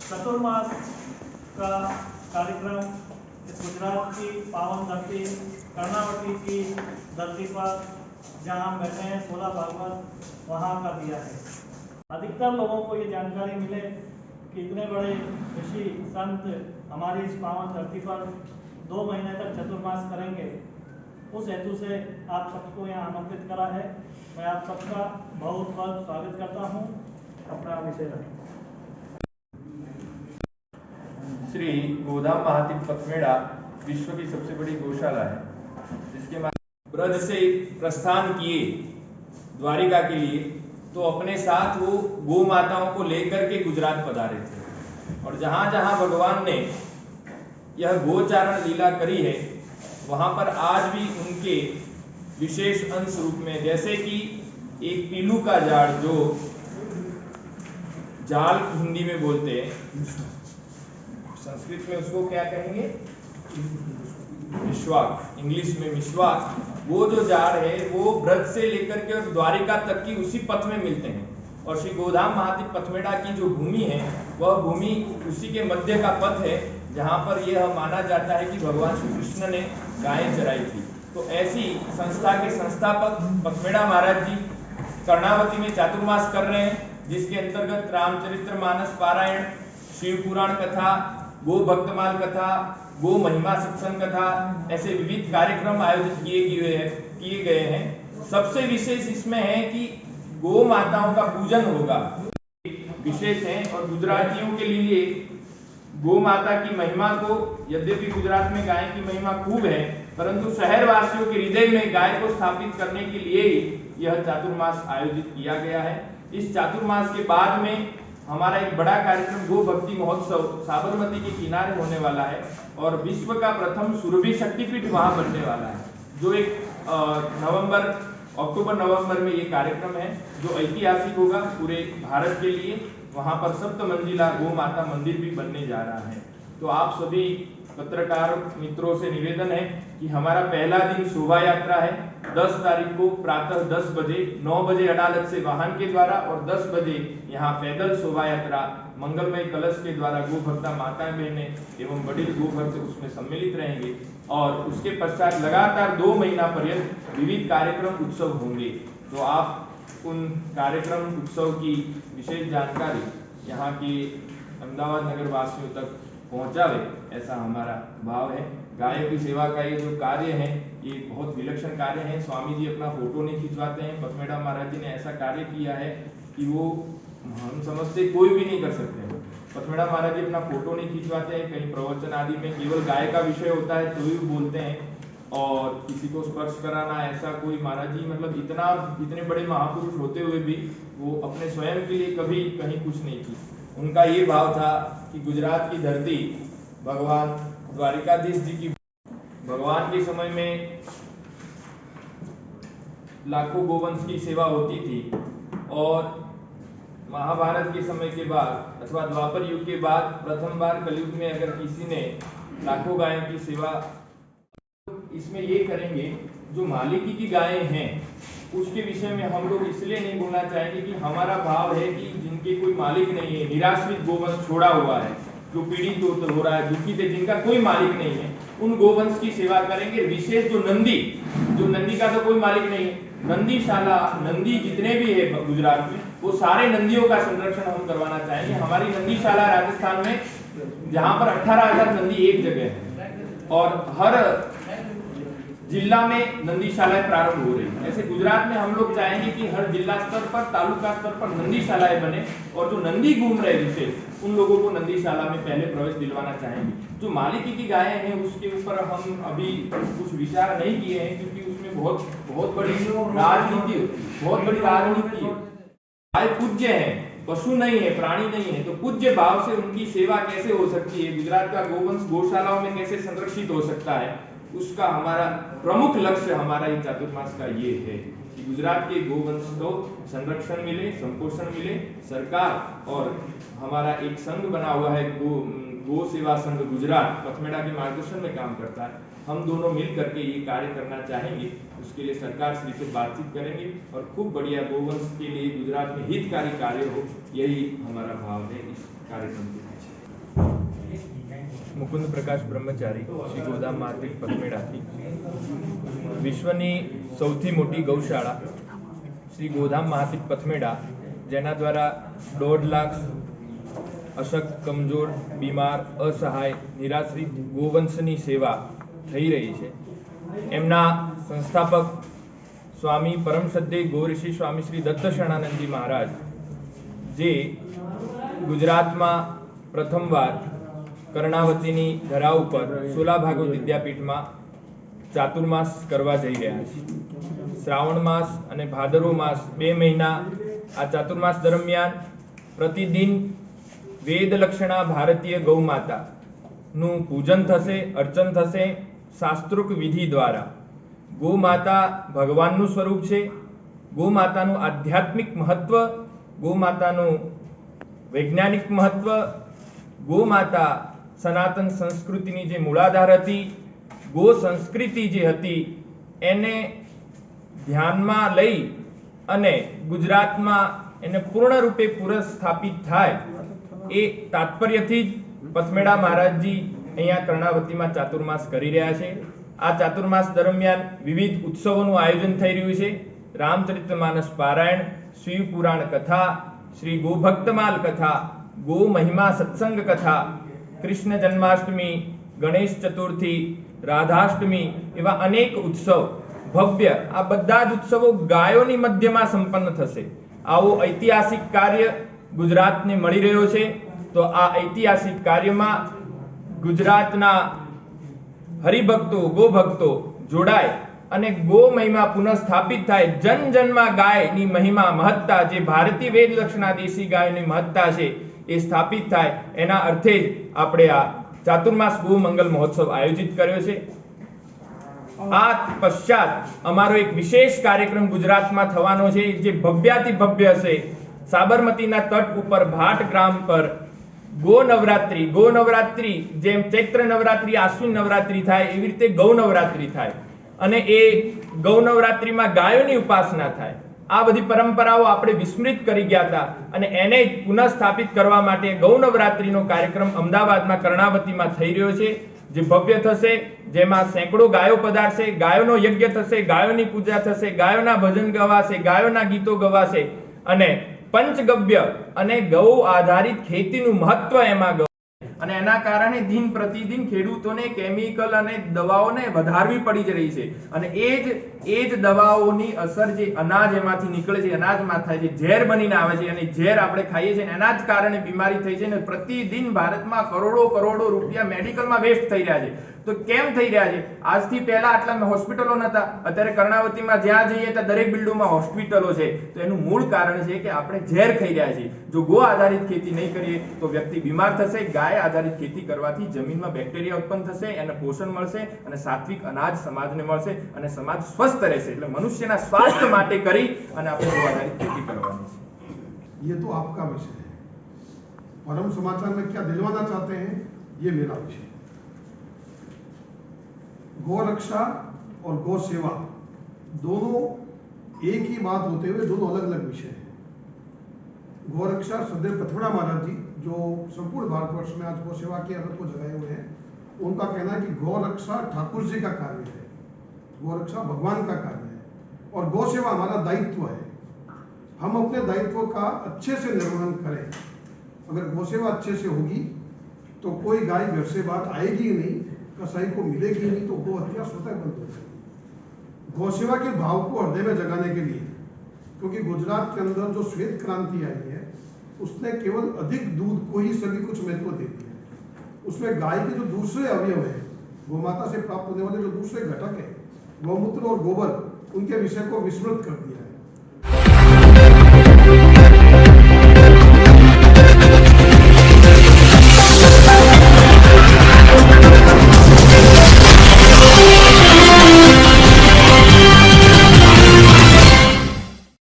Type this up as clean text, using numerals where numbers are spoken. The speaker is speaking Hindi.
चतुर्मास का कार्यक्रम गुजरात की पावन धरती कर्णावती की धरती पर जहां हम बैठे हैं 16 भागवत वहां का दिया है। अधिकतर लोगों को ये जानकारी मिले कि इतने बड़े ऋषि संत हमारी इस पावन धरती पर 2 महीने तक चतुर्मास करेंगे, उस हेतु से आप सबको यहाँ आमंत्रित करा है। मैं आप सबका बहुत बहुत स्वागत करता हूँ। अपना विषय रखें। श्री गोधाम महातीर्थ पथमेड़ा विश्व की सबसे बड़ी गौशाला है, जिसके ब्रज से प्रस्थान किए द्वारिका के लिए, तो अपने साथ वो गौ माताओं को लेकर के गुजरात पधारे थे। और जहां जहां भगवान ने यह गोचारण लीला करी है, वहां पर आज भी उनके विशेष अंश रूप में, जैसे कि एक पीलू का झाड़, जो जाल हिंदी में बोलते हैं, संस्कृत में उसको क्या कहेंगे, मिश्वाक, इंग्लिश में मिश्वाक, वो जो झाड़ है वो ब्रज से लेकर के और द्वारिका तक की उसी पथ में मिलते हैं। और श्री गोधाम महातीर्थ पथमेड़ा की जो भूमि है, वह भूमि उसी के मध्य का पथ है, जहां पर यह माना जाता है कि भगवान श्री कृष्ण ने गायें चराई थी। तो ऐसी संस्था के संस्थापक पथमेड़ा महाराज जी कर्णावती में चातुर्मास कर रहे हैं, जिसके अंतर्गत रामचरितमानस पारायण, शिव पुराण कथा, गो भक्तमाल कथा, गो महिमा सत्संग कथा, ऐसे विविध कार्यक्रम आयोजित किए गए हैं। सबसे विशेष इसमें है कि गो माताओं का पूजन होगा, विशेष है। और गुजरातियों के लिए गो माता की महिमा को, यद्यपि गुजरात में गाय की महिमा खूब है, परंतु शहर वासियों के हृदय में गाय को स्थापित करने के लिए ही यह चातुर्मास आयोजित किया गया है। इस चातुर्मास के बाद में हमारा एक बड़ा कार्यक्रम गो भक्ति महोत्सव साबरमती के किनारे होने वाला है, और विश्व का प्रथम सुरभि शक्तिपीठ वहां बनने वाला है, जो एक अक्टूबर नवंबर में ये कार्यक्रम है, जो ऐतिहासिक होगा पूरे भारत के लिए। वहां पर 7 मंजिला गो माता मंदिर भी बनने जा रहा है। तो आप सभी पत्रकार मित्रों से निवेदन है कि हमारा पहला दिन शोभा यात्रा है, 10 तारीख को प्रातः 10 बजे, 9 बजे अदालत से वाहन के द्वारा और 10 बजे यहाँ पैदल शोभा यात्रा मंगलमय कलश के द्वारा गो भक्ता माताएं बहनें एवं बड़े गो भक्त उसमें सम्मिलित रहेंगे। और उसके पश्चात लगातार 2 महीना पर्यंत विविध कार्यक्रम उत्सव होंगे। तो आप उन कार्यक्रम उत्सव की विशेष जानकारी यहाँ के अहमदाबाद नगर वासियों तक पहुंचावे, ऐसा हमारा भाव है। गायों की सेवा का ये जो कार्य है, ये बहुत विलक्षण कार्य है। स्वामी जी अपना फोटो नहीं खिंचवाते हैं, पथमेड़ा महाराज जी ने ऐसा कार्य किया है कि वो हम समझते कोई भी नहीं कर सकते हैं। पथमेड़ा महाराज जी अपना फोटो नहीं खिंचवाते हैं, कहीं प्रवचन आदि में केवल गाय का विषय होता है तो ही बोलते हैं, और किसी को स्पर्श कराना ऐसा कोई, महाराज जी मतलब इतने बड़े महापुरुष होते हुए भी वो अपने स्वयं के लिए कभी कहीं कुछ नहीं की। उनका ये भाव था कि गुजरात की धरती भगवान द्वारिकाधीश जी की, भगवान के समय में लाखों गोवंश की सेवा होती थी, और महाभारत के समय के बाद अथवा द्वापर युग के बाद प्रथम बार कलयुग में अगर किसी ने लाखों गायों की सेवा, इसमें ये करेंगे जो मालिकी की गायें हैं उसके विषय में हम लोग इसलिए नहीं बोलना चाहेंगे कि हमारा भाव है कि जिनके कोई मालिक नहीं है, निराश्रित गोवंश छोड़ा हुआ है, जो पीड़ित हो रहा है, दुखित है, जिनका कोई मालिक नहीं है, उन गोवंश की सेवा करेंगे। विशेष जो नंदी का तो कोई मालिक नहीं है, नंदीशाला, नंदी जितने भी है गुजरात में, वो सारे नंदियों का संरक्षण हम करवाना चाहेंगे। हमारी नंदीशाला राजस्थान में, जहां पर 18,000 नंदी एक जगह है, और हर जिला में नंदीशालाएं प्रारंभ हो रही है। ऐसे गुजरात में हम लोग चाहेंगे कि हर जिला स्तर पर, तालुका स्तर पर नंदीशालाएं बने, और जो नंदी घूम रहे विशेष उन लोगों को नंदीशाला में पहले प्रवेश दिलवाना चाहेंगे। जो मालिकी की गायें हैं उसके ऊपर हम अभी कुछ विचार नहीं किए हैं, क्योंकि उसमें बहुत बड़ी राजनीति है। गाय पूज्य है, पशु नहीं है, प्राणी नहीं है, तो पूज्य भाव से उनकी सेवा कैसे हो सकती है, गुजरात का गोवंश गौशालाओं में कैसे संरक्षित हो सकता है, उसका हमारा प्रमुख लक्ष्य, हमारा ये चातुर्मास का ये है कि गुजरात के गोवंश को संरक्षण मिले, संपोषण मिले। सरकार और हमारा एक संघ बना हुआ है, गो सेवा संघ गुजरात, पथमेड़ा के मार्गदर्शन में काम करता है। हम दोनों मिल करके ये कार्य करना चाहेंगे, उसके लिए सरकार श्री से बातचीत करेंगे, और खूब बढ़िया गोवंश के लिए गुजरात में हितकारी कार्य हो, यही हमारा भाव है इस कार्यक्रम के पीछे। મુકુંદ પ્રકાશ બ્રહ્મચારી શ્રી ગોધામ માર્કેટ પથમેડાથી વિશ્વની સૌથી મોટી ગૌશાળા શ્રી ગોધામ મહાપીઠ પથમેડા, જેના દ્વારા 1.5 લાખ અશક્ત, કમજોર, બીમાર, અસહાય, નિરાશ્રિત ગોવંશની સેવા થઈ રહી છે. એમના સંસ્થાપક સ્વામી પરમ શ્રદ્ધેય ગોઋષિ સ્વામી શ્રી દત્ત શરણાનંદજી મહારાજ, જે ગુજરાતમાં પ્રથમવાર કર્ણાવતીની ધરા ઉપર સોલા ભાગવત વિદ્યાપીઠમાં ચાતુર્માસ કરવા જઈ રહ્યા છે. શ્રાવણ માસ અને ભાદરવો માસ 2 મહિના આ ચાતુર્માસ દરમિયાન પ્રતિદિન વેદ લક્ષણા ભારતીય ગૌ માતાનું પૂજન થશે, અર્ચન થશે શાસ્ત્રોક્ત વિધિ દ્વારા. ગૌ માતા ભગવાનનું સ્વરૂપ છે. ગૌ માતાનું આધ્યાત્મિક મહત્વ, ગૌ માતાનું વૈજ્ઞાનિક મહત્વ, ગૌ માતા સનાતન સંસ્કૃતિની જે મૂળાધાર હતી, ગો સંસ્કૃતિ જે હતી, એને ધ્યાનમાં લઈ અને ગુજરાતમાં એને પૂર્ણ રૂપે પુનઃસ્થાપિત થાય એ તાત્પર્યથી જ પથમેડા મહારાજજી અહીંયા કર્ણાવતીમાં ચાતુર્માસ કરી રહ્યા છે. આ ચાતુર્માસ દરમિયાન વિવિધ ઉત્સવોનું આયોજન થઈ રહ્યું છે. રામચરિતમાનસ પારાયણ, શિવ પુરાણ કથા, શ્રી ગોભક્તમાલ કથા, ગો મહિમા સત્સંગ કથા, કૃષ્ણ જન્માષ્ટમી, ગણેશ ચતુર્થી, રાધાષ્ટમી એવા અનેક ઉત્સવ ભવ્ય, આ બધા જ ઉત્સવો ગાયોની મધ્યમાં સંપન્ન થશે. આવો ઐતિહાસિક કાર્ય ગુજરાતને મળી રહ્યો છે. તો આ ઐતિહાસિક કાર્યમાં ગુજરાતના હરિભક્તો, ગોભક્તો જોડાય અને ગો મહિમા પુનઃસ્થાપિત થાય. જન જનમાં ગાયની મહિમા, મહત્તા, જે ભારતીય વેદ લક્ષણા દેશી ગાયની મહત્તા છે એ સ્થાપિત થાય, એના અર્થે જ આપણે આ ચાતુર્માસ ગો મંગલ મહોત્સવ આયોજિત કર્યો છે. આ પશ્ચાત અમારો એક વિશેષ કાર્યક્રમ ગુજરાતમાં થવાનો છે, જે ભવ્યાતિ ભવ્ય હશે. સાબરમતીના તટ ઉપર ભાટ ગ્રામ પર ગો નવરાત્રી, જેમ ચૈત્ર નવરાત્રી, આશ્વિન નવરાત્રી થાય, એવી રીતે ગૌ નવરાત્રી થાય અને એ ગૌ નવરાત્રીમાં ગાયોની ઉપાસના થાય. આ બધી પરંપરાઓ આપણે વિસ્મૃત કરી ગયા હતા અને એને પુનઃસ્થાપિત કરવા માટે ગૌ નવરાત્રીનો કાર્યક્રમ અમદાવાદમાં કર્ણાવતીમાં થઈ રહ્યો છે, જે ભવ્ય થશે, જેમાં સેંકડો ગાયો પધારશે, ગાયોનો યજ્ઞ થશે, ગાયોની પૂજા થશે, ગાયોના ભજન ગવાશે, ગાયોના ગીતો ગવાશે અને પંચગવ્ય અને ગૌ આધારિત ખેતીનું મહત્વ એમાં અને એના કારણે દિન પ્રતિદિન ખેડૂતોને કેમિકલ અને દવાઓને વધારવી પડી જ રહી છે અને એ જ દવાઓની અસર જે અનાજ એમાંથી નીકળે છે, અનાજમાં થાય છે, ઝેર બનીને આવે છે અને ઝેર આપણે ખાઈએ છીએ, એના જ કારણે બીમારી થઈ છે અને પ્રતિદિન ભારતમાં કરોડો રૂપિયા મેડિકલમાં વેસ્ટ થઈ રહ્યા છે. તો કેમ થઈ રહ્યા છે? આજથી પહેલા આટલા હોસ્પિટલો નતા, અત્યારે કર્ણાવતીમાં જ્યાં જઈએ ત્યાં દરેક બિલ્ડિંગમાં હોસ્પિટલો છે. તો એનું મૂળ કારણ છે કે આપણે ઝેર ખાઈ રહ્યા છીએ. જો ગો આધારિત ખેતી નહીં કરીએ તો વ્યક્તિ બીમાર થશે. ગાય આધારિત ખેતી કરવાથી જમીનમાં બેક્ટેરિયા ઉત્પન્ન થશે, એને પોષણ મળશે અને સાત્વિક અનાજ સમાજને મળશે અને સમાજ સ્વસ્થ રહેશે. એટલે મનુષ્યના સ્વાસ્થ્ય માટે કરી અને આપણે ગો આધારિત ખેતી કરવાની છે. ये तो आपका विषय है. परम समाचार में क्या दिलवाना चाहते हैं, ये मेरा विषय है. गौ रक्षा और गौ सेवा दोनों एक ही बात होते हुए दोनों अलग अलग विषय हैं. गौ रक्षा श्रद्धेय पथमेड़ा महाराज जी, जो संपूर्ण भारतवर्ष में आज गौ सेवा के अर्थ को जगाए हुए हैं, उनका कहना है कि गौ रक्षा ठाकुर जी का कार्य है, गौ रक्षा भगवान का कार्य है और गौ सेवा हमारा दायित्व है. हम अपने दायित्व का अच्छे से निर्वहन करें. अगर गौ सेवा अच्छे से होगी तो कोई गाय घर से बाहर आएगी ही नहीं, कसाई को मिलेगी नहीं, तो गौ हत्या स्वतः बंद हो जाएगी. गौ सेवा के भाव को हृदय में जगाने के लिए, क्योंकि गुजरात के अंदर जो श्वेत क्रांति आई है उसने केवल अधिक दूध को ही सभी कुछ महत्व दे दिया. उसमें गाय के जो दूसरे अवयव है, गोमाता से प्राप्त होने वाले जो दूसरे घटक है, गौमूत्र और गोबर, उनके विषय को विस्मृत कर दिया है.